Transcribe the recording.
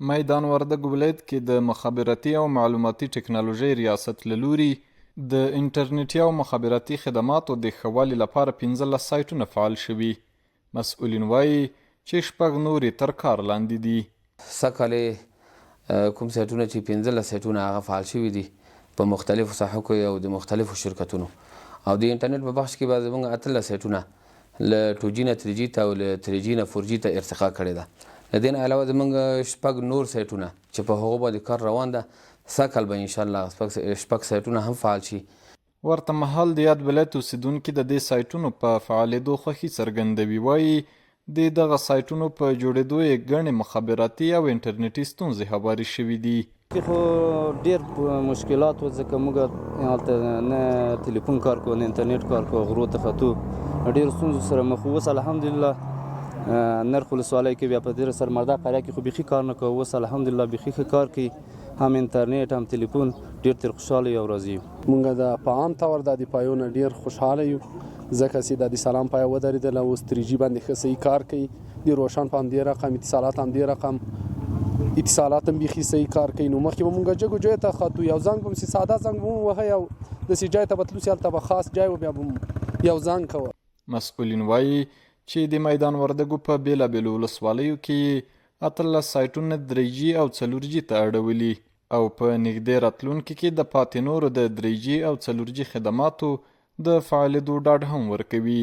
میدان وردګ ولایت کې د مخابراتي او معلوماتي ټکنالوژۍ ریاست له لوري د انټرنیټي او مخابراتي خدماتو د ښه والي لپاره 15 سایټونه فعال شوي. مسؤلین وایي چې 6 نورې تر کار لاندې دي. سږ کوم سایټونه چې 15 سایټونه هغه فعال شوي دي په مختلفو ساحو کې او د مختلفو شرکتونو، او د انټرنیټ په بخش کې به زموږ 18 سایټونه له 2G نه 3G ته او له 3G نه 4G ته ارتقا کړې ده. له دې نه علاوه زموږ 6 نور سایټونه چې په هغو باندې کار روان ده، سږ به انشاءالله 6 سایټونه هم فعال شي. ورته مهال د یاد ولایت اوسیدونکي د دې سایټونو په فعالېدو خوښي څرګندوي. وایي د دغه سایټونو په جوړېدو یې ګڼې مخابراتي او انټرنیټي ستونزې هوارې شوي دي. خو ډېر مشکلات و، ځکه موږ هلته نه تلیفون کار کوو نه انټرنیټ کار کوو، غرو ته ختو، ډېرو ستونزو سره مخ وو. اوس الحمدلله نرخ ولسوالۍ کې بیا په دې سره مرده قریه کې خو بیخي کار نه کوو. اوس الحمدلله بیخي ښه کار کوي، هم انټرنیټ هم تلیفون. ډېر تر خوشحاله یو او راضي یو. موږ د په عام طور د پایو نه ډېر خوشحاله یو، ځکه چې د سلام پای ودرېدله، اوس 3G باندې ښه صحیح کار کوي. د روشن په همدې رقم، اتصالات همدې رقم، اتصالات هم بیخي صحیح کار کوي. نو مخکې به موږ جګو جای ته ختو، یو زنګ به مو ساده زنګ به مو وهه، یو داسې جای ته به تلو چې هلته به خاص جای و، بیا به یو زنګ کوه. مسؤلین وایي چې د میدان وردګو په بېلابېلو ولسوالیو کې 18 سایټونه 3G او 4G ته اړولي، او په نږدې راتلونکي کې د پاتې نورو د 3G او 4G خدماتو د فعالېدو ډاډ هم ورکوي.